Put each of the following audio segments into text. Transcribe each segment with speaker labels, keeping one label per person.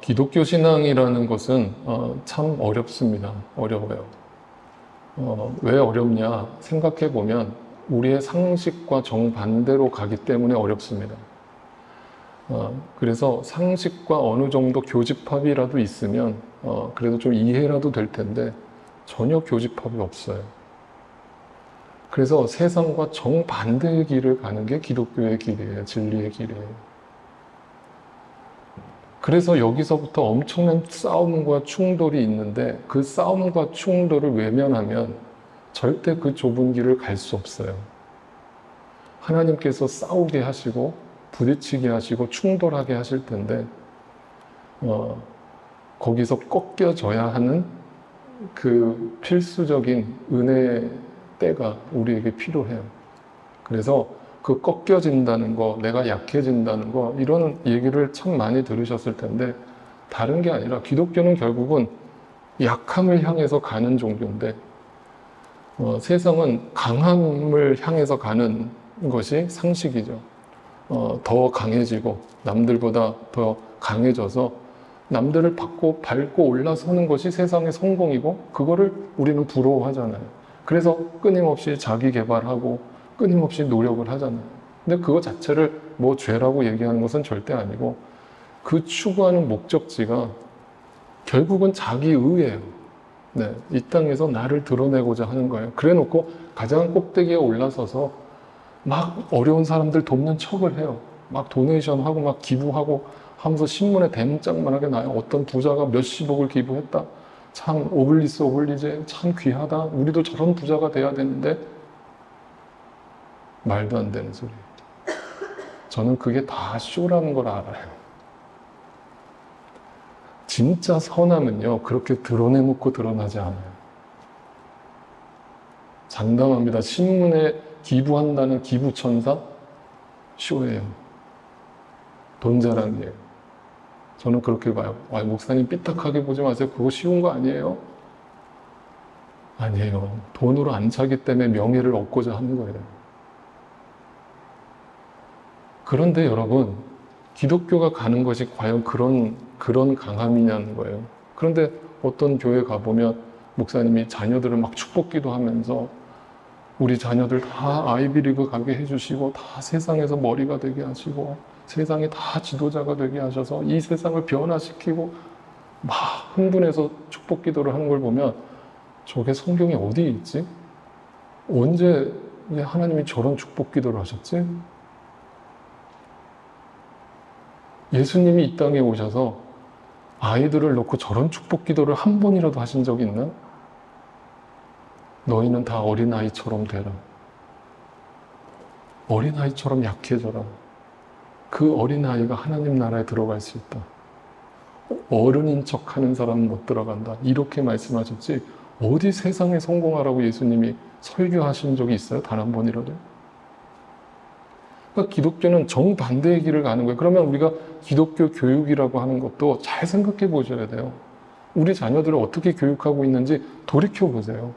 Speaker 1: 기독교 신앙이라는 것은 참 어렵습니다. 어려워요. 왜 어렵냐 생각해 보면 우리의 상식과 정반대로 가기 때문에 어렵습니다. 그래서 상식과 어느 정도 교집합이라도 있으면 그래도 좀 이해라도 될 텐데 전혀 교집합이 없어요. 그래서 세상과 정반대의 길을 가는 게 기독교의 길이에요. 진리의 길이에요. 그래서 여기서부터 엄청난 싸움과 충돌이 있는데 그 싸움과 충돌을 외면하면 절대 그 좁은 길을 갈 수 없어요. 하나님께서 싸우게 하시고 부딪히게 하시고 충돌하게 하실 텐데 거기서 꺾여져야 하는 그 필수적인 은혜의 때가 우리에게 필요해요. 그래서 그 꺾여진다는 거, 내가 약해진다는 거, 이런 얘기를 참 많이 들으셨을 텐데 다른 게 아니라 기독교는 결국은 약함을 향해서 가는 종교인데 세상은 강함을 향해서 가는 것이 상식이죠. 더 강해지고 남들보다 더 강해져서 남들을 밟고 올라서는 것이 세상의 성공이고 그거를 우리는 부러워하잖아요. 그래서 끊임없이 자기 개발하고 끊임없이 노력을 하잖아요. 근데 그거 자체를 뭐 죄라고 얘기하는 것은 절대 아니고 그 추구하는 목적지가 결국은 자기의예요. 네, 이 땅에서 나를 드러내고자 하는 거예요. 그래 놓고 가장 꼭대기에 올라서서 막 어려운 사람들 돕는 척을 해요. 막 도네이션하고 막 기부하고 하면서 신문에 대문짝만하게 나요. 어떤 부자가 몇십억을 기부했다. 참 오블리스 오블리제 참 귀하다. 우리도 저런 부자가 돼야 되는데 말도 안 되는 소리. 저는 그게 다 쇼라는 걸 알아요. 진짜 선함은요, 그렇게 드러내놓고 드러나지 않아요. 장담합니다. 신문에 기부한다는 기부천사? 쇼예요. 돈 자랑이에요. 저는 그렇게 봐요. 목사님 삐딱하게 보지 마세요. 그거 쉬운 거 아니에요? 아니에요. 돈으로 안 차기 때문에 명예를 얻고자 하는 거예요. 그런데 여러분, 기독교가 가는 것이 과연 그런 강함이냐는 거예요. 그런데 어떤 교회 가보면 목사님이 자녀들을 막 축복기도 하면서 우리 자녀들 다 아이비리그 가게 해주시고 다 세상에서 머리가 되게 하시고 세상에 다 지도자가 되게 하셔서 이 세상을 변화시키고 막 흥분해서 축복기도를 하는 걸 보면 저게 성경에 어디 있지? 언제 하나님이 저런 축복기도를 하셨지? 예수님이 이 땅에 오셔서 아이들을 놓고 저런 축복 기도를 한 번이라도 하신 적이 있나? 너희는 다 어린아이처럼 되라. 어린아이처럼 약해져라. 그 어린아이가 하나님 나라에 들어갈 수 있다. 어른인 척 하는 사람은 못 들어간다. 이렇게 말씀하셨지 어디 세상에 성공하라고 예수님이 설교하신 적이 있어요? 단 한 번이라도? 그러니까 기독교는 정반대의 길을 가는 거예요. 그러면 우리가 기독교 교육이라고 하는 것도 잘 생각해 보셔야 돼요. 우리 자녀들을 어떻게 교육하고 있는지 돌이켜 보세요.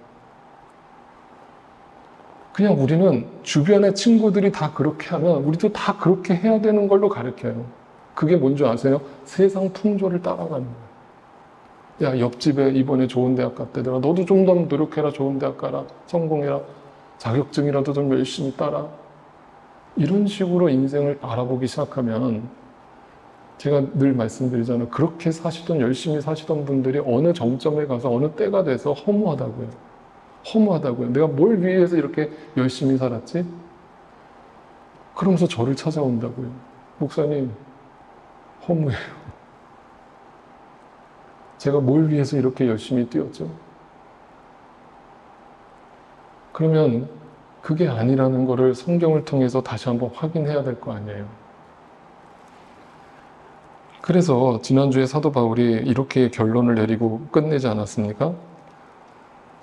Speaker 1: 그냥 우리는 주변의 친구들이 다 그렇게 하면 우리도 다 그렇게 해야 되는 걸로 가르쳐요. 그게 뭔지 아세요? 세상 풍조를 따라가는 거예요. 야, 옆집에 이번에 좋은 대학 갔대더라. 너도 좀 더 노력해라. 좋은 대학 가라. 성공해라. 자격증이라도 좀 열심히 따라. 이런 식으로 인생을 바라보기 시작하면 제가 늘 말씀드리잖아요. 그렇게 사시던 열심히 사시던 분들이 어느 정점에 가서 어느 때가 돼서 허무하다고요. 허무하다고요. 내가 뭘 위해서 이렇게 열심히 살았지? 그러면서 저를 찾아온다고요. 목사님, 허무해요. 제가 뭘 위해서 이렇게 열심히 뛰었죠? 그러면 그게 아니라는 것을 성경을 통해서 다시 한번 확인해야 될 거 아니에요. 그래서 지난주에 사도 바울이 이렇게 결론을 내리고 끝내지 않았습니까?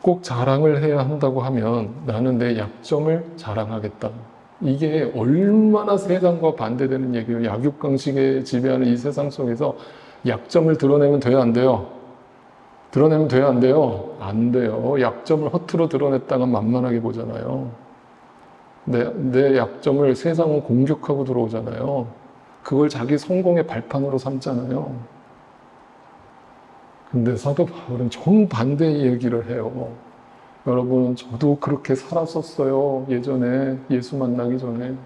Speaker 1: 꼭 자랑을 해야 한다고 하면 나는 내 약점을 자랑하겠다. 이게 얼마나 세상과 반대되는 얘기예요. 약육강식에 지배하는 이 세상 속에서 약점을 드러내면 돼요, 안 돼요? 드러내면 돼요, 안 돼요? 안 돼요. 약점을 허투루 드러냈다가 만만하게 보잖아요. 내 약점을 세상은 공격하고 들어오잖아요. 그걸 자기 성공의 발판으로 삼잖아요. 근데 사도 바울은 정반대의 얘기를 해요. 여러분, 저도 그렇게 살았었어요. 예전에 예수 만나기 전에.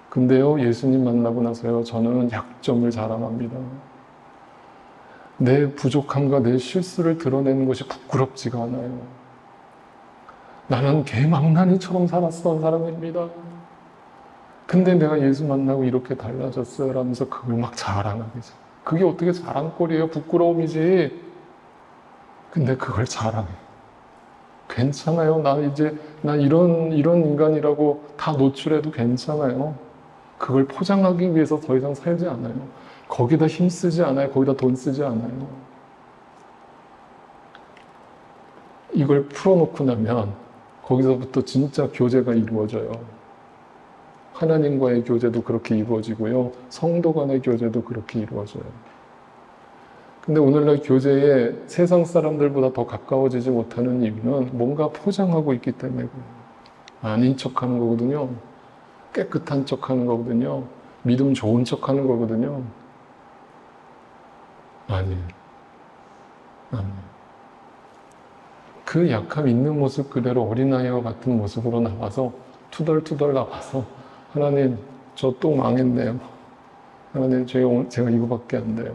Speaker 1: 근데요, 예수님 만나고 나서요, 저는 약점을 자랑합니다. 내 부족함과 내 실수를 드러내는 것이 부끄럽지가 않아요. 나는 개망나니처럼 살았던 사람입니다. 근데 내가 예수 만나고 이렇게 달라졌어요 라면서 그걸 막 자랑하게 돼. 그게 어떻게 자랑거리예요? 부끄러움이지. 근데 그걸 자랑해. 괜찮아요. 나 이런 인간이라고 다 노출해도 괜찮아요. 그걸 포장하기 위해서 더 이상 살지 않아요. 거기다 힘 쓰지 않아요. 거기다 돈 쓰지 않아요. 이걸 풀어놓고 나면 거기서부터 진짜 교제가 이루어져요. 하나님과의 교제도 그렇게 이루어지고요. 성도 간의 교제도 그렇게 이루어져요. 근데 오늘날 교제에 세상 사람들보다 더 가까워지지 못하는 이유는 뭔가 포장하고 있기 때문에 아닌 척하는 거거든요. 깨끗한 척하는 거거든요. 믿음 좋은 척하는 거거든요. 아니에요. 그 약함 있는 모습 그대로 어린아이와 같은 모습으로 나와서 투덜투덜 나와서 하나님, 저 또 망했네요. 하나님, 제가 이거밖에 안 돼요.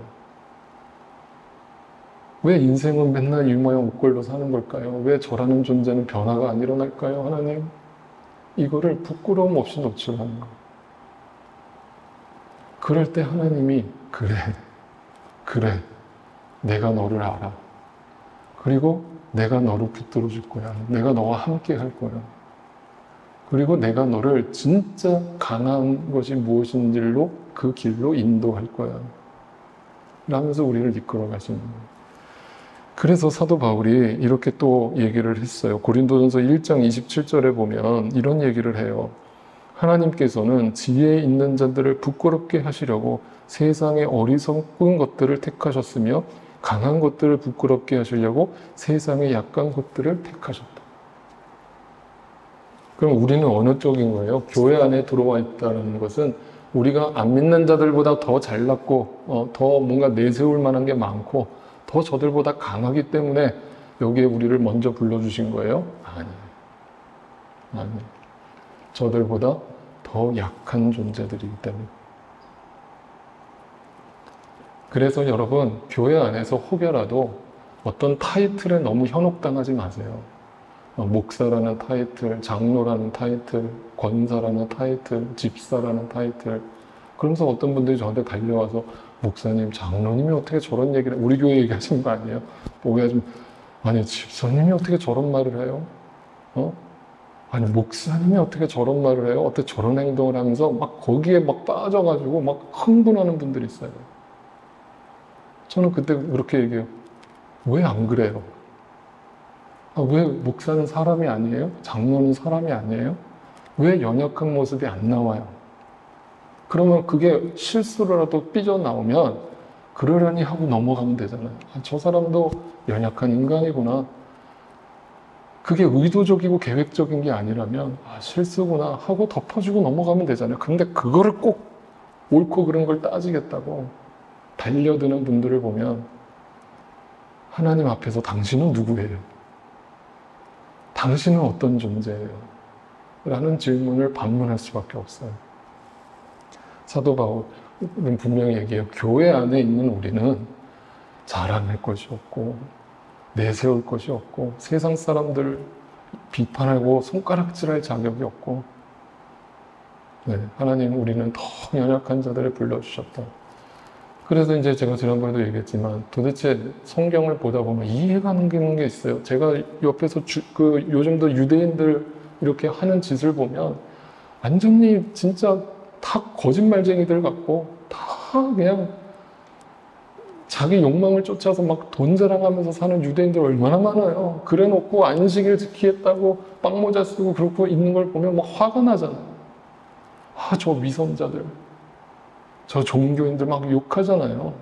Speaker 1: 왜 인생은 맨날 이 모양 옷걸로 사는 걸까요? 왜 저라는 존재는 변화가 안 일어날까요? 하나님, 이거를 부끄러움 없이 노출하는 거예요. 그럴 때 하나님이 그래, 내가 너를 알아. 그리고 내가 너를 붙들어 줄 거야. 내가 너와 함께 할 거야. 그리고 내가 너를 진짜 강한 것이 무엇인지로 그 길로 인도할 거야. 라면서 우리를 이끌어 가시는 거예요. 그래서 사도 바울이 이렇게 또 얘기를 했어요. 고린도전서 1장 27절에 보면 이런 얘기를 해요. 하나님께서는 지혜 있는 자들을 부끄럽게 하시려고 세상의 어리석은 것들을 택하셨으며 강한 것들을 부끄럽게 하시려고 세상의 약한 것들을 택하셨다. 그럼 우리는 어느 쪽인 거예요? 교회 안에 들어와 있다는 것은 우리가 안 믿는 자들보다 더 잘났고 더 뭔가 내세울 만한 게 많고 더 저들보다 강하기 때문에 여기에 우리를 먼저 불러주신 거예요? 아니에요. 저들보다 더 약한 존재들이기 때문에. 그래서 여러분, 교회 안에서 혹여라도 어떤 타이틀에 너무 현혹당하지 마세요. 목사라는 타이틀, 장로라는 타이틀, 권사라는 타이틀, 집사라는 타이틀. 그러면서 어떤 분들이 저한테 달려와서 목사님, 장로님이 어떻게 저런 얘기를 우리 교회 얘기하시는 거 아니에요? 오해하시면 아니, 집사님이 어떻게 저런 말을 해요? 아니, 목사님이 어떻게 저런 말을 해요? 어떻게 저런 행동을 하면서 막 거기에 막 빠져가지고 막 흥분하는 분들이 있어요. 저는 그때 그렇게 얘기해요. 왜 안 그래요? 왜 목사는 사람이 아니에요? 장로는 사람이 아니에요? 왜 연약한 모습이 안 나와요? 그러면 그게 실수로라도 삐져나오면 그러려니 하고 넘어가면 되잖아요. 저 사람도 연약한 인간이구나. 그게 의도적이고 계획적인 게 아니라면 실수구나 하고 덮어주고 넘어가면 되잖아요. 근데 그거를 꼭 옳고 그른 걸 따지겠다고 달려드는 분들을 보면 하나님 앞에서 당신은 누구예요? 당신은 어떤 존재예요? 라는 질문을 반문할 수밖에 없어요. 사도 바울은 분명히 얘기해요. 교회 안에 있는 우리는 자랑할 것이 없고 내세울 것이 없고 세상 사람들 비판하고 손가락질할 자격이 없고 하나님, 우리는 더 연약한 자들을 불러주셨다. 그래서 이제 제가 지난번에도 얘기했지만 도대체 성경을 보다 보면 이해가 안 가는 게 있어요. 제가 옆에서 요즘도 유대인들 이렇게 하는 짓을 보면 완전히 진짜 다 거짓말쟁이들 같고 다 그냥 자기 욕망을 쫓아서 막 돈 자랑하면서 사는 유대인들 얼마나 많아요. 그래 놓고 안식일 지키겠다고 빵모자 쓰고 그러고 있는 걸 보면 막 화가 나잖아요. 저 위선자들, 저 종교인들 막 욕하잖아요.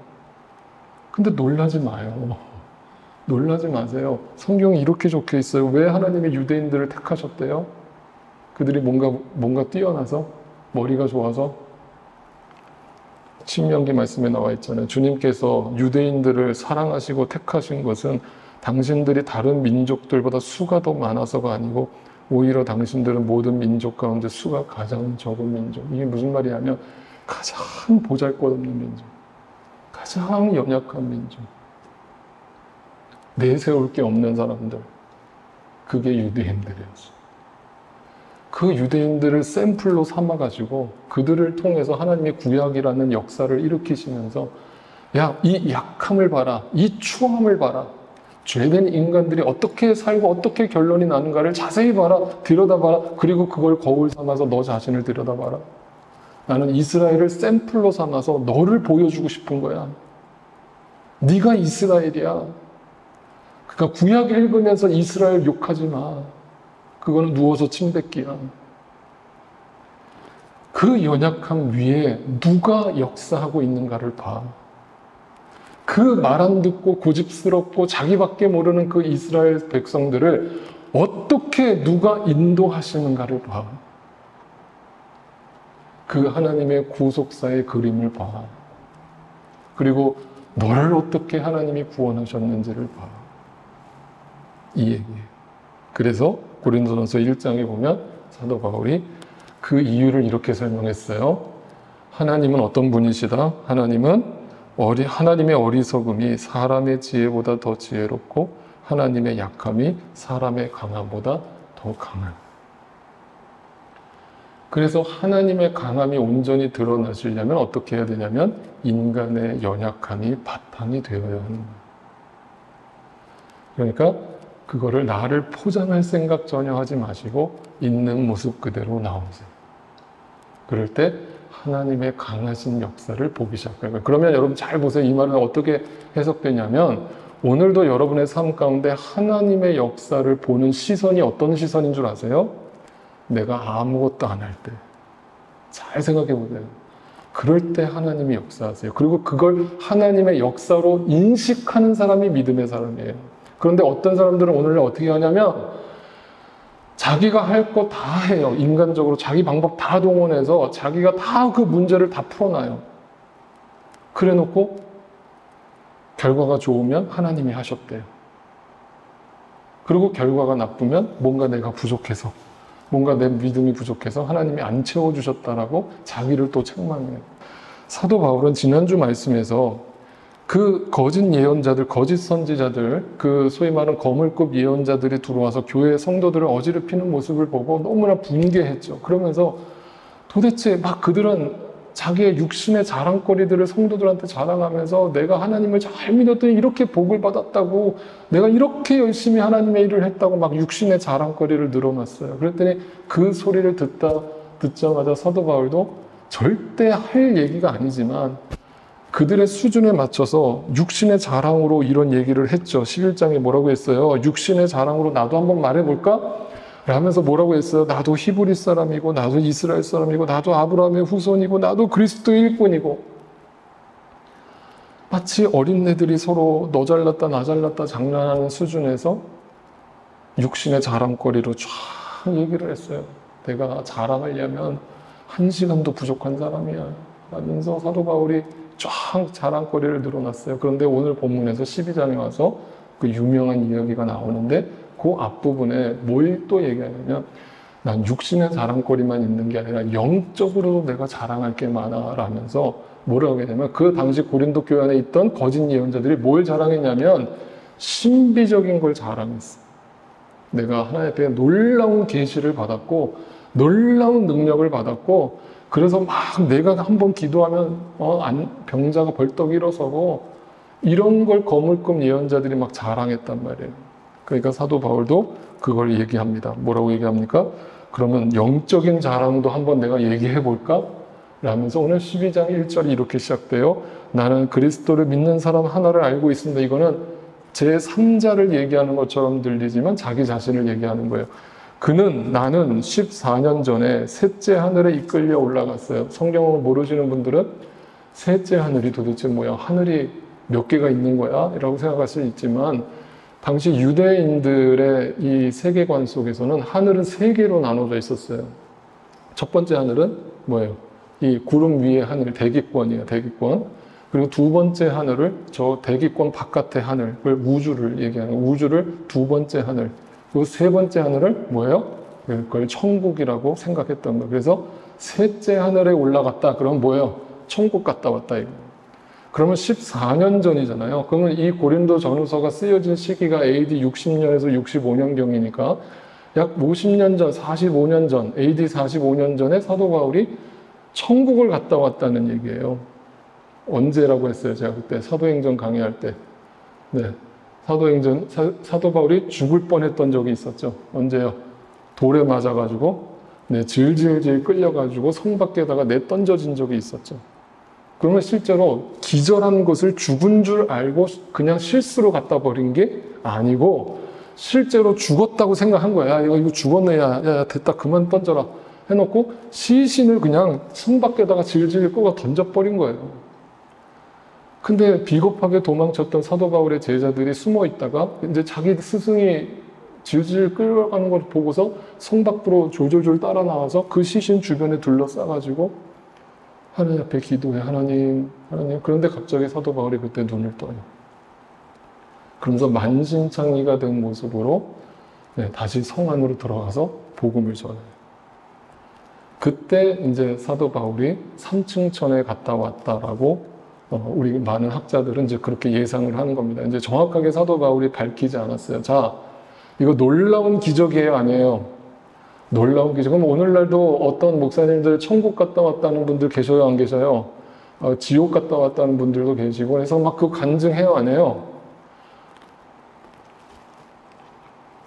Speaker 1: 근데 놀라지 마요. 놀라지 마세요. 성경에 이렇게 적혀 있어요. 왜 하나님이 유대인들을 택하셨대요? 그들이 뭔가 뛰어나서? 머리가 좋아서? 신명기 말씀에 나와 있잖아요. 주님께서 유대인들을 사랑하시고 택하신 것은 당신들이 다른 민족들보다 수가 더 많아서가 아니고 오히려 당신들은 모든 민족 가운데 수가 가장 적은 민족. 이게 무슨 말이냐면 가장 보잘것없는 민족, 가장 연약한 민족, 내세울 게 없는 사람들, 그게 유대인들이었어요. 그 유대인들을 샘플로 삼아가지고 그들을 통해서 하나님의 구약이라는 역사를 일으키시면서 야, 이 약함을 봐라, 이 추함을 봐라, 죄된 인간들이 어떻게 살고 어떻게 결론이 나는가를 자세히 봐라, 들여다봐라. 그리고 그걸 거울 삼아서 너 자신을 들여다봐라. 나는 이스라엘을 샘플로 삼아서 너를 보여주고 싶은 거야. 네가 이스라엘이야. 그러니까 구약 읽으면서 이스라엘 욕하지 마. 그거는 누워서 침 뱉기야. 그 연약함 위에 누가 역사하고 있는가를 봐. 그 말 안 듣고 고집스럽고 자기밖에 모르는 그 이스라엘 백성들을 어떻게 누가 인도하시는가를 봐. 그 하나님의 구속사의 그림을 봐. 그리고 너를 어떻게 하나님이 구원하셨는지를 봐. 이 얘기예요. 그래서 고린도전서 1장에 보면 사도 바울이 그 이유를 이렇게 설명했어요. 하나님은 어떤 분이시다? 하나님의 어리석음이 사람의 지혜보다 더 지혜롭고 하나님의 약함이 사람의 강함보다 더 강한. 그래서 하나님의 강함이 온전히 드러나시려면 어떻게 해야 되냐면 인간의 연약함이 바탕이 되어야 하는 거예요. 그러니까 그거를 나를 포장할 생각 전혀 하지 마시고 있는 모습 그대로 나오세요. 그럴 때 하나님의 강하신 역사를 보기 시작해요. 그러면 여러분 잘 보세요. 이 말은 어떻게 해석되냐면 오늘도 여러분의 삶 가운데 하나님의 역사를 보는 시선이 어떤 시선인 줄 아세요? 내가 아무것도 안 할 때. 잘 생각해 보세요. 그럴 때 하나님이 역사하세요. 그리고 그걸 하나님의 역사로 인식하는 사람이 믿음의 사람이에요. 그런데 어떤 사람들은 오늘날 어떻게 하냐면 자기가 할 거 다 해요. 인간적으로 자기 방법 다 동원해서 자기가 다 그 문제를 다 풀어놔요. 그래 놓고 결과가 좋으면 하나님이 하셨대요. 그리고 결과가 나쁘면 뭔가 내가 부족해서, 뭔가 내 믿음이 부족해서 하나님이 안 채워주셨다라고 자기를 또 책망해요. 사도 바울은 지난주 말씀에서 그 거짓 예언자들, 거짓 선지자들, 그 소위 말하는 거물급 예언자들이 들어와서 교회 성도들을 어지럽히는 모습을 보고 너무나 분개했죠. 그러면서 도대체 막 그들은 자기의 육신의 자랑거리들을 성도들한테 자랑하면서 내가 하나님을 잘 믿었더니 이렇게 복을 받았다고, 내가 이렇게 열심히 하나님의 일을 했다고 막 육신의 자랑거리를 늘어놨어요. 그랬더니 그 소리를 듣자마자 사도 바울도 절대 할 얘기가 아니지만 그들의 수준에 맞춰서 육신의 자랑으로 이런 얘기를 했죠. 11장에 뭐라고 했어요? 육신의 자랑으로 나도 한번 말해볼까? 라면서 뭐라고 했어요? 나도 히브리 사람이고 나도 이스라엘 사람이고 나도 아브라함의 후손이고 나도 그리스도의 일꾼이고. 마치 어린애들이 서로 너 잘났다 나 잘났다 장난하는 수준에서 육신의 자랑거리로 쫙 얘기를 했어요. 내가 자랑하려면 1시간도 부족한 사람이야 라면서 사도 바울이 쫙 자랑거리를 늘어놨어요. 그런데 오늘 본문에서 12장에 와서 그 유명한 이야기가 나오는데 그 앞부분에 뭘 또 얘기하냐면 난 육신의 자랑거리만 있는 게 아니라 영적으로도 내가 자랑할 게 많아 라면서 뭐라고 하냐면 그 당시 고린도 교회 안에 있던 거짓 예언자들이 뭘 자랑했냐면 신비적인 걸 자랑했어. 내가 하나님 앞에 놀라운 계시를 받았고 놀라운 능력을 받았고 그래서 막 내가 한번 기도하면 병자가 벌떡 일어서고 이런 걸 거물급 예언자들이 막 자랑했단 말이에요. 그러니까 사도 바울도 그걸 얘기합니다. 뭐라고 얘기합니까? 그러면 영적인 자랑도 한번 내가 얘기해 볼까? 라면서 오늘 12장 1절이 이렇게 시작돼요. 나는 그리스도를 믿는 사람 하나를 알고 있습니다. 이거는 제3자를 얘기하는 것처럼 들리지만 자기 자신을 얘기하는 거예요. 나는 14년 전에 셋째 하늘에 이끌려 올라갔어요. 성경을 모르시는 분들은 셋째 하늘이 도대체 뭐야? 하늘이 몇 개가 있는 거야? 라고 생각할 수 있지만 당시 유대인들의 이 세계관 속에서는 하늘은 3개로 나눠져 있었어요. 첫 번째 하늘은 뭐예요? 이 구름 위의 하늘, 대기권이에요, 대기권. 그리고 두 번째 하늘을, 저 대기권 바깥의 하늘을, 우주를 얘기하는, 우주를 두 번째 하늘. 그리고 세 번째 하늘을 뭐예요? 그걸 천국이라고 생각했던 거예요. 그래서 셋째 하늘에 올라갔다. 그러면 뭐예요? 천국 갔다 왔다, 이거. 그러면 14년 전이잖아요. 그러면 이 고린도 전후서가 쓰여진 시기가 AD 60년에서 65년경이니까 약 50년 전, 45년 전, AD 45년 전에 사도 바울이 천국을 갔다 왔다는 얘기예요. 언제라고 했어요? 제가 그때 사도행전 강의할 때. 네. 사도 바울이 죽을 뻔했던 적이 있었죠. 언제요? 돌에 맞아가지고, 네, 질질질 끌려가지고 성 밖에다가 내던져진 적이 있었죠. 그러면 실제로 기절한 것을 죽은 줄 알고 그냥 실수로 갖다 버린 게 아니고 실제로 죽었다고 생각한 거야. 야, 이거 죽었네. 야, 됐다. 그만 던져라. 해놓고 시신을 그냥 성 밖에다가 질질 끌고 던져버린 거예요. 근데 비겁하게 도망쳤던 사도 바울의 제자들이 숨어 있다가 이제 자기 스승이 질질 끌어가는 걸 보고서 성 밖으로 졸졸졸 따라 나와서 그 시신 주변에 둘러싸가지고 하나님 앞에 기도해. 하나님. 그런데 갑자기 사도 바울이 그때 눈을 떠요. 그러면서 만신창이가 된 모습으로 다시 성 안으로 들어가서 복음을 전해요. 그때 이제 사도 바울이 삼층천에 갔다 왔다라고 우리 많은 학자들은 이제 그렇게 예상을 하는 겁니다. 이제 정확하게 사도 바울이 밝히지 않았어요. 자, 이거 놀라운 기적이에요, 아니에요? 놀라운 기적. 그럼 오늘날도 어떤 목사님들 천국 갔다 왔다는 분들 계셔요, 안 계셔요? 지옥 갔다 왔다는 분들도 계시고 해서 막 그거 간증해요, 안 해요?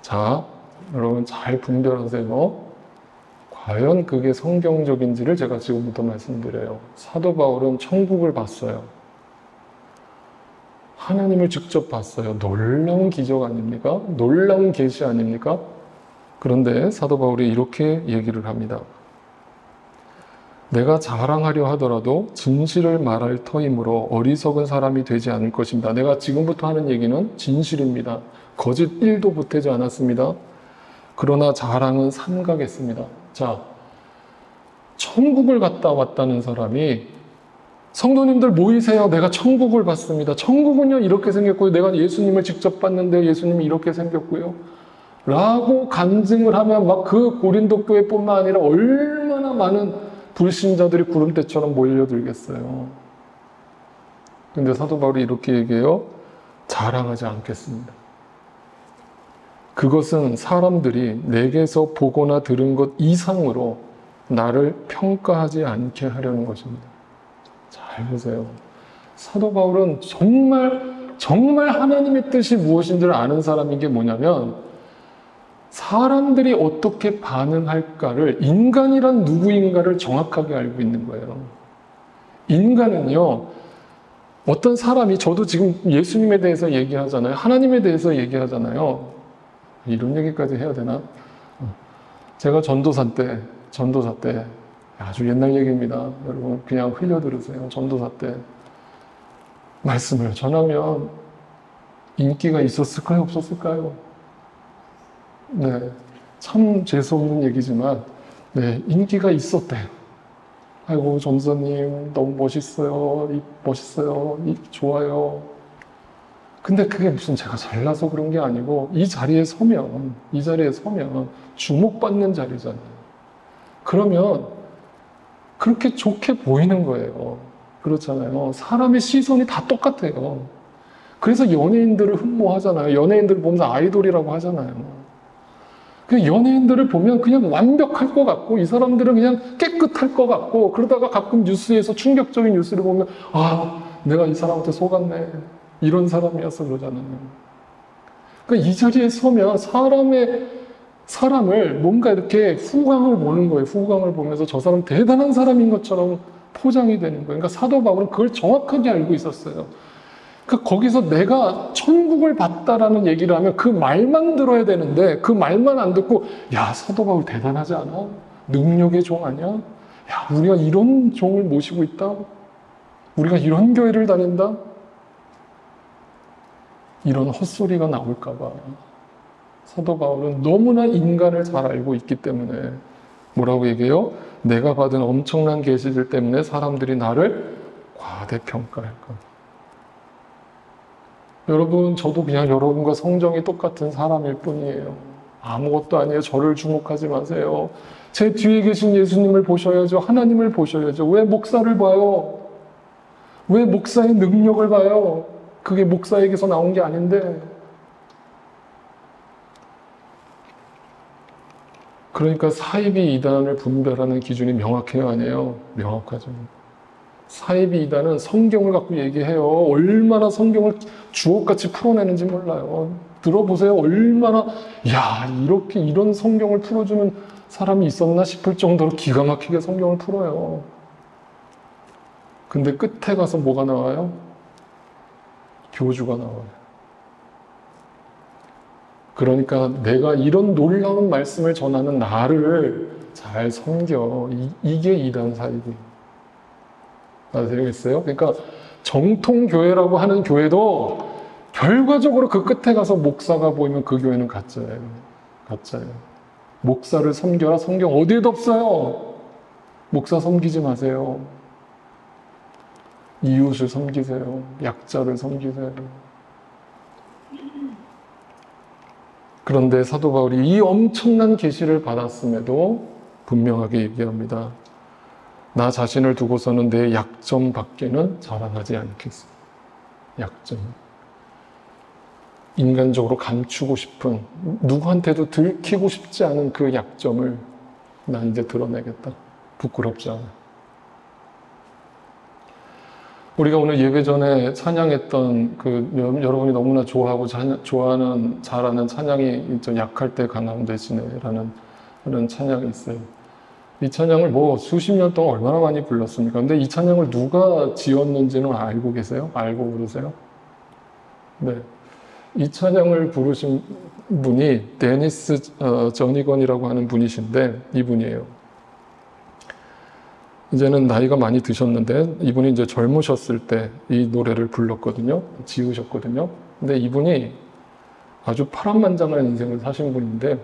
Speaker 1: 자, 여러분 잘 분별하세요. 과연 그게 성경적인지를 제가 지금부터 말씀드려요. 사도 바울은 천국을 봤어요. 하나님을 직접 봤어요. 놀라운 기적 아닙니까? 놀라운 계시 아닙니까? 그런데 사도 바울이 이렇게 얘기를 합니다. 내가 자랑하려 하더라도 진실을 말할 터이므로 어리석은 사람이 되지 않을 것입니다. 내가 지금부터 하는 얘기는 진실입니다. 거짓 1도 보태지 않았습니다. 그러나 자랑은 삼가겠습니다. 자, 천국을 갔다 왔다는 사람이 성도님들 모이세요. 내가 천국을 봤습니다. 천국은요 이렇게 생겼고요. 내가 예수님을 직접 봤는데 예수님이 이렇게 생겼고요. 라고 간증을 하면 막 그 고린도 교회뿐만 아니라 얼마나 많은 불신자들이 구름대처럼 몰려들겠어요. 근데 사도 바울이 이렇게 얘기해요. 자랑하지 않겠습니다. 그것은 사람들이 내게서 보거나 들은 것 이상으로 나를 평가하지 않게 하려는 것입니다. 잘 보세요. 사도 바울은 정말 하나님의 뜻이 무엇인지를 아는 사람인 게 뭐냐면 사람들이 어떻게 반응할까를, 인간이란 누구인가를 정확하게 알고 있는 거예요. 인간은요, 어떤 사람이, 저도 지금 예수님에 대해서 얘기하잖아요. 하나님에 대해서 얘기하잖아요. 이런 얘기까지 해야 되나? 제가 전도사 때 아주 옛날 얘기입니다. 여러분 그냥 흘려들으세요. 전도사 때 말씀을 전하면 인기가 있었을까요? 없었을까요? 네, 참 재수없는 얘기지만 인기가 있었대요. 아이고 전도사님 너무 멋있어요. 좋아요. 근데 그게 무슨 제가 잘나서 그런 게 아니고 이 자리에 서면 주목받는 자리잖아요. 그러면 그렇게 좋게 보이는 거예요. 그렇잖아요. 사람의 시선이 다 똑같아요. 그래서 연예인들을 흠모하잖아요. 연예인들을 보면서 아이돌이라고 하잖아요. 그 연예인들을 보면 그냥 완벽할 것 같고 이 사람들은 그냥 깨끗할 것 같고 그러다가 가끔 뉴스에서 충격적인 뉴스를 보면 내가 이 사람한테 속았네. 이런 사람이어서 그러잖아요. 그러니까 이 자리에 서면 사람을 뭔가 이렇게 후광을 보는 거예요. 후광을 보면서 저 사람 대단한 사람인 것처럼 포장이 되는 거예요. 그러니까 사도 바울은 그걸 정확하게 알고 있었어요. 그러니까 거기서 내가 천국을 봤다라는 얘기를 하면 그 말만 들어야 되는데 그 말만 안 듣고 야, 사도 바울 대단하지 않아? 능력의 종 아니야? 야, 우리가 이런 종을 모시고 있다? 우리가 이런 교회를 다닌다? 이런 헛소리가 나올까 봐 사도 바울은 너무나 인간을 잘 알고 있기 때문에 뭐라고 얘기해요? 내가 받은 엄청난 계시들 때문에 사람들이 나를 과대평가할까. 여러분, 저도 그냥 여러분과 성정이 똑같은 사람일 뿐이에요. 아무것도 아니에요. 저를 주목하지 마세요. 제 뒤에 계신 예수님을 보셔야죠. 하나님을 보셔야죠. 왜 목사를 봐요? 왜 목사의 능력을 봐요? 그게 목사에게서 나온 게 아닌데. 그러니까 사이비 이단을 분별하는 기준이 명확해요, 아니에요? 명확하죠. 사이비 이단은 성경을 갖고 얘기해요. 얼마나 성경을 주옥같이 풀어내는지 몰라요. 들어보세요. 얼마나, 야, 이렇게 이런 성경을 풀어주는 사람이 있었나 싶을 정도로 기가 막히게 성경을 풀어요. 근데 끝에 가서 뭐가 나와요? 교주가 나와요. 그러니까 내가 이런 놀라운 말씀을 전하는 나를 잘 섬겨. 이게 이단 사이비. 아시겠어요? 그러니까 정통교회라고 하는 교회도 결과적으로 그 끝에 가서 목사가 보이면 그 교회는 가짜예요. 가짜예요. 목사를 섬겨라. 성경 어디에도 없어요. 목사 섬기지 마세요. 이웃을 섬기세요. 약자를 섬기세요. 그런데 사도 바울이 이 엄청난 계시를 받았음에도 분명하게 얘기합니다. 나 자신을 두고서는 내 약점 밖에는 자랑하지 않겠어. 약점. 인간적으로 감추고 싶은, 누구한테도 들키고 싶지 않은 그 약점을 난 이제 드러내겠다. 부끄럽지 않아. 우리가 오늘 예배 전에 찬양했던 여러분이 너무나 좋아하고 좋아하는, 잘하는 찬양이 약할 때 강함 되시네라는 그런 찬양이 있어요. 이 찬양을 수십 년 동안 얼마나 많이 불렀습니까? 근데 이 찬양을 누가 지었는지는 알고 계세요? 알고 부르세요? 네. 이 찬양을 부르신 분이 데니스 저니건이라고 하는 분이신데, 이분이에요. 이제는 나이가 많이 드셨는데, 이분이 이제 젊으셨을 때 이 노래를 불렀거든요. 지으셨거든요. 근데 이분이 아주 파란만장한 인생을 사신 분인데,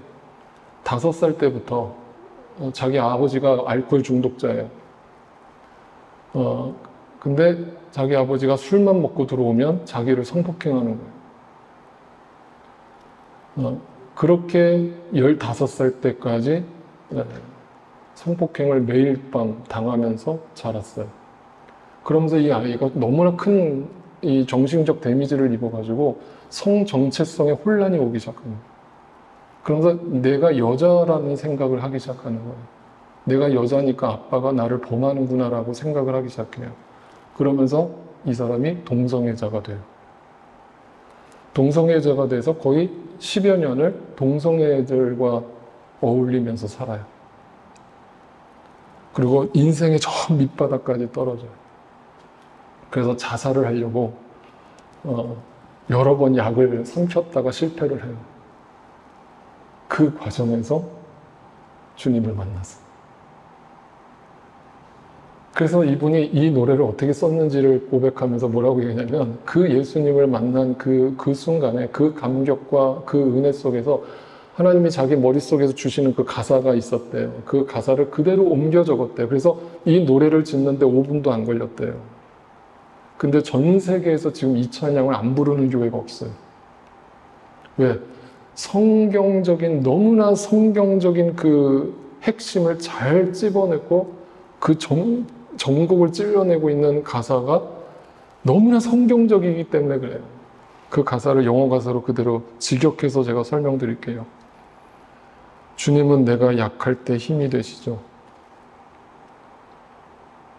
Speaker 1: 5살 때부터 자기 아버지가 알코올 중독자예요. 근데 자기 아버지가 술만 먹고 들어오면 자기를 성폭행하는 거예요. 그렇게 15살 때까지 성폭행을 매일 밤 당하면서 자랐어요. 그러면서 이 아이가 너무나 큰 이 정신적 데미지를 입어가지고 성 정체성에 혼란이 오기 시작합니다. 그러면서 내가 여자라는 생각을 하기 시작하는 거예요. 내가 여자니까 아빠가 나를 범하는구나라고 생각을 하기 시작해요. 그러면서 이 사람이 동성애자가 돼요. 동성애자가 돼서 거의 10여 년을 동성애들과 어울리면서 살아요. 그리고 인생의 저 밑바닥까지 떨어져요. 그래서 자살을 하려고 여러 번 약을 삼켰다가 실패를 해요. 그 과정에서 주님을 만났어요. 그래서 이분이 이 노래를 어떻게 썼는지를 고백하면서 뭐라고 얘기하냐면, 그 예수님을 만난 그 순간에 그 감격과 그 은혜 속에서 하나님이 자기 머릿속에서 주시는 그 가사가 있었대요. 그 가사를 그대로 옮겨 적었대요. 그래서 이 노래를 짓는데 5분도 안 걸렸대요. 근데 전 세계에서 지금 이 찬양을 안 부르는 교회가 없어요. 왜? 성경적인, 너무나 성경적인 그 핵심을 잘 찝어내고 그 전곡을 찔러내고 있는 가사가 너무나 성경적이기 때문에 그래요. 그 가사를 영어 가사로 그대로 직역해서 제가 설명드릴게요. 주님은 내가 약할 때 힘이 되시죠.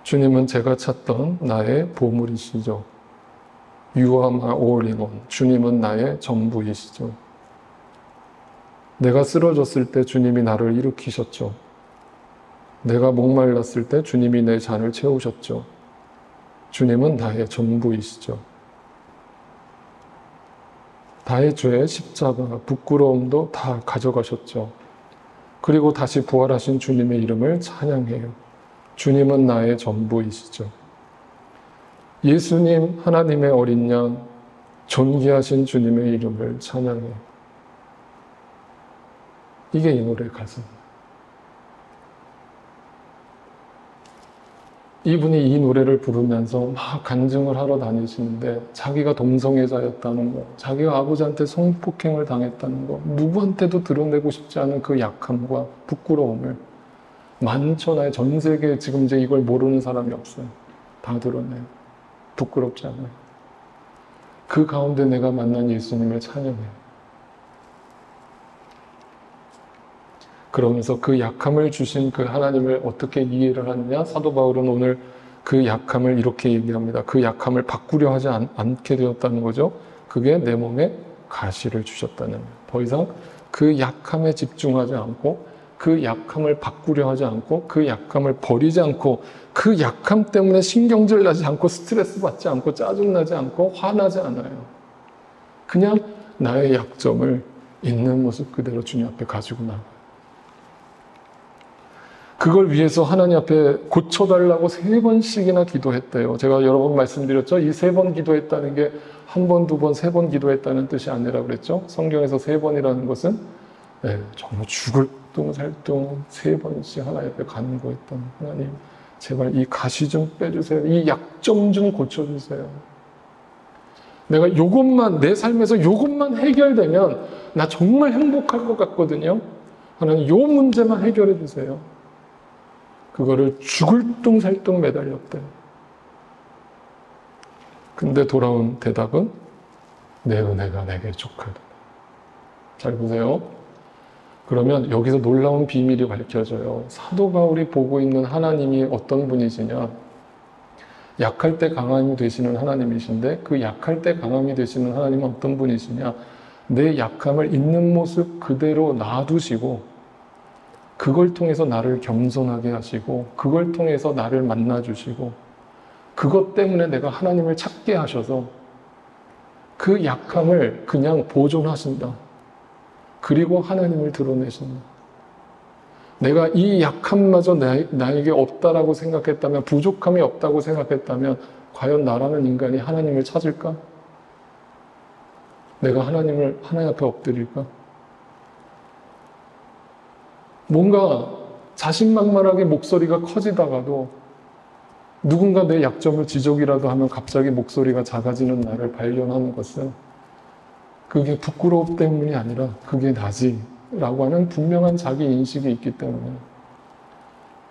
Speaker 1: 주님은 제가 찾던 나의 보물이시죠. You are my all in one. 주님은 나의 전부이시죠. 내가 쓰러졌을 때 주님이 나를 일으키셨죠. 내가 목말랐을 때 주님이 내 잔을 채우셨죠. 주님은 나의 전부이시죠. 나의 죄, 십자가, 부끄러움도 다 가져가셨죠. 그리고 다시 부활하신 주님의 이름을 찬양해요. 주님은 나의 전부이시죠. 예수님, 하나님의 어린 양, 존귀하신 주님의 이름을 찬양해요. 이게 이 노래의 가사입니다. 이분이 이 노래를 부르면서 막 간증을 하러 다니시는데 자기가 동성애자였다는 거, 자기가 아버지한테 성폭행을 당했다는 거, 누구한테도 드러내고 싶지 않은 그 약함과 부끄러움을 만천하에 전 세계에 지금 이제 이걸 모르는 사람이 없어요. 다 드러내요. 부끄럽지 않아요. 그 가운데 내가 만난 예수님을 찬양해요. 그러면서 그 약함을 주신 그 하나님을 어떻게 이해를 하느냐? 사도 바울은 오늘 그 약함을 이렇게 얘기합니다. 그 약함을 바꾸려 하지 않게 되었다는 거죠. 그게 내 몸에 가시를 주셨다는 거예요. 더 이상 그 약함에 집중하지 않고 그 약함을 바꾸려 하지 않고 그 약함을 버리지 않고 그 약함 때문에 신경질 나지 않고 스트레스 받지 않고 짜증나지 않고 화나지 않아요. 그냥 나의 약점을 있는 모습 그대로 주님 앞에 가지고 나가요. 그걸 위해서 하나님 앞에 고쳐달라고 3번씩이나 기도했대요. 제가 여러 번 말씀드렸죠. 이 3번 기도했다는 게 1번, 2번, 3번 기도했다는 뜻이 아니라 그랬죠. 성경에서 3번이라는 것은 정말 죽을 둥 살 둥 3번씩 하나님 앞에 가는 거였던 하나님, 제발 이 가시 좀 빼주세요. 이 약점 좀 고쳐주세요. 내가 요것만, 내 삶에서 요것만 해결되면 나 정말 행복할 것 같거든요. 하나님 요 문제만 해결해 주세요. 그거를 죽을 둥 살 둥 매달렸대요. 근데 돌아온 대답은 내 은혜가 내게 족하다. 잘 보세요. 그러면 여기서 놀라운 비밀이 밝혀져요. 사도 바울이 보고 있는 하나님이 어떤 분이시냐? 약할 때 강함이 되시는 하나님이신데 그 약할 때 강함이 되시는 하나님은 어떤 분이시냐? 내 약함을 있는 모습 그대로 놔두시고 그걸 통해서 나를 겸손하게 하시고 그걸 통해서 나를 만나주시고 그것 때문에 내가 하나님을 찾게 하셔서 그 약함을 그냥 보존하신다. 그리고 하나님을 드러내신다. 내가 이 약함마저 나에게 없다라고 생각했다면, 부족함이 없다고 생각했다면 과연 나라는 인간이 하나님을 찾을까? 내가 하나님 앞에 엎드릴까? 뭔가 자신만만하게 목소리가 커지다가도 누군가 내 약점을 지적이라도 하면 갑자기 목소리가 작아지는 나를 발견하는 것은 그게 부끄러움 때문이 아니라 그게 나지 라고 하는 분명한 자기 인식이 있기 때문에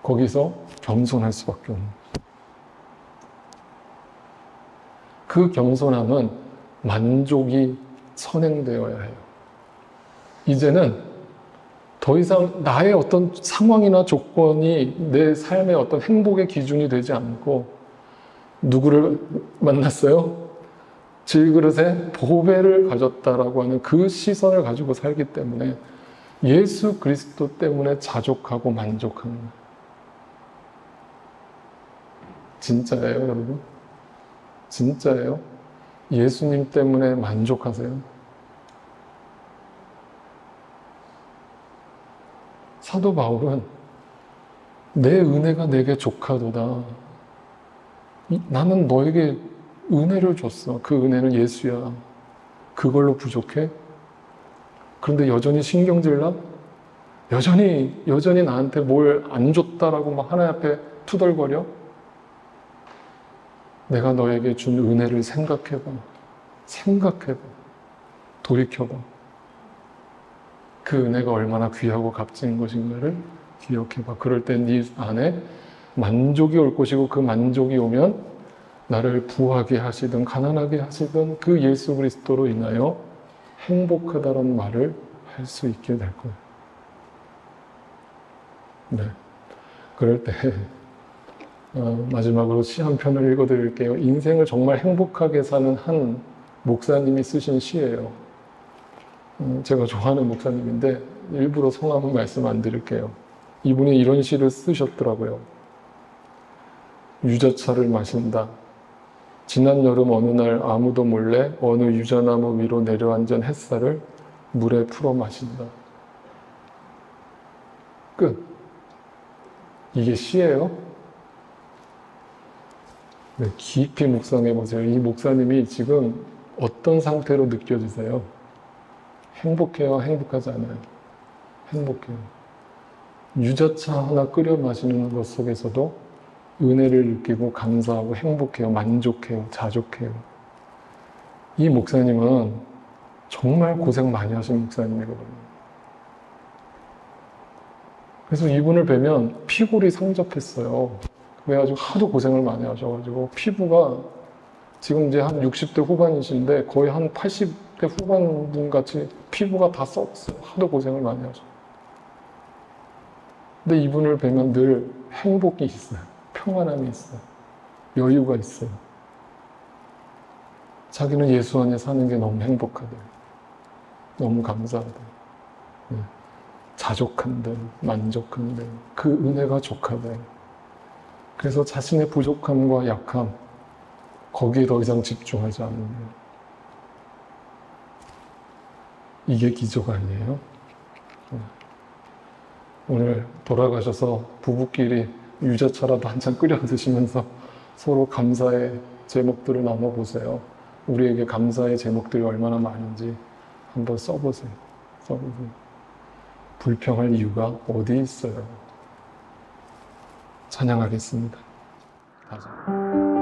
Speaker 1: 거기서 겸손할 수밖에 없는 거죠. 그 겸손함은 만족이 선행되어야 해요. 이제는 더 이상 나의 어떤 상황이나 조건이 내 삶의 어떤 행복의 기준이 되지 않고 누구를 만났어요? 질그릇에 보배를 가졌다라고 하는 그 시선을 가지고 살기 때문에 예수 그리스도 때문에 자족하고 만족하는 거예요. 진짜예요, 여러분? 진짜예요? 예수님 때문에 만족하세요? 사도 바울은 내 은혜가 내게 족하도다. 나는 너에게 은혜를 줬어. 그 은혜는 예수야. 그걸로 부족해? 그런데 여전히 신경질 나? 여전히 나한테 뭘 안 줬다라고 막 하나님 앞에 투덜거려? 내가 너에게 준 은혜를 생각해봐. 돌이켜봐. 그 은혜가 얼마나 귀하고 값진 것인가를 기억해봐. 그럴 때 네 안에 만족이 올 것이고 그 만족이 오면 나를 부하게 하시든 가난하게 하시든 그 예수 그리스도로 인하여 행복하다는 말을 할 수 있게 될 거예요. 네. 그럴 때 마지막으로 시 한 편을 읽어드릴게요. 인생을 정말 행복하게 사는 한 목사님이 쓰신 시예요. 제가 좋아하는 목사님인데 일부러 성함은 말씀 안 드릴게요. 이분이 이런 시를 쓰셨더라고요. 유자차를 마신다. 지난 여름 어느 날 아무도 몰래 어느 유자나무 위로 내려앉은 햇살을 물에 풀어 마신다. 끝. 이게 시예요? 네, 깊이 묵상해 보세요. 이 목사님이 지금 어떤 상태로 느껴지세요? 행복해요? 행복하지 않아요? 행복해요. 유자차 하나 끓여 마시는 것 속에서도 은혜를 느끼고 감사하고 행복해요, 만족해요, 자족해요. 이 목사님은 정말 고생 많이 하신 목사님이거든요. 그래서 이분을 뵈면 피골이 상접했어요. 그래가지고 하도 고생을 많이 하셔가지고 피부가 지금 이제 한 60대 후반이신데 거의 한 80대 후반 같이 피부가 다 썩었어요. 하도 고생을 많이 하셔. 근데 이분을 뵈면 늘 행복이 있어요. 평안함이 있어요. 여유가 있어요. 자기는 예수 안에 사는 게 너무 행복하대요. 너무 감사하대요. 자족한대, 만족한대, 그 은혜가 족하대. 그래서 자신의 부족함과 약함, 거기에 더 이상 집중하지 않는 거예요. 이게 기적 아니에요? 오늘 돌아가셔서 부부끼리 유자차라도 한잔 끓여 드시면서 서로 감사의 제목들을 나눠보세요. 우리에게 감사의 제목들이 얼마나 많은지 한번 써보세요. 불평할 이유가 어디 있어요? 찬양하겠습니다. 가자.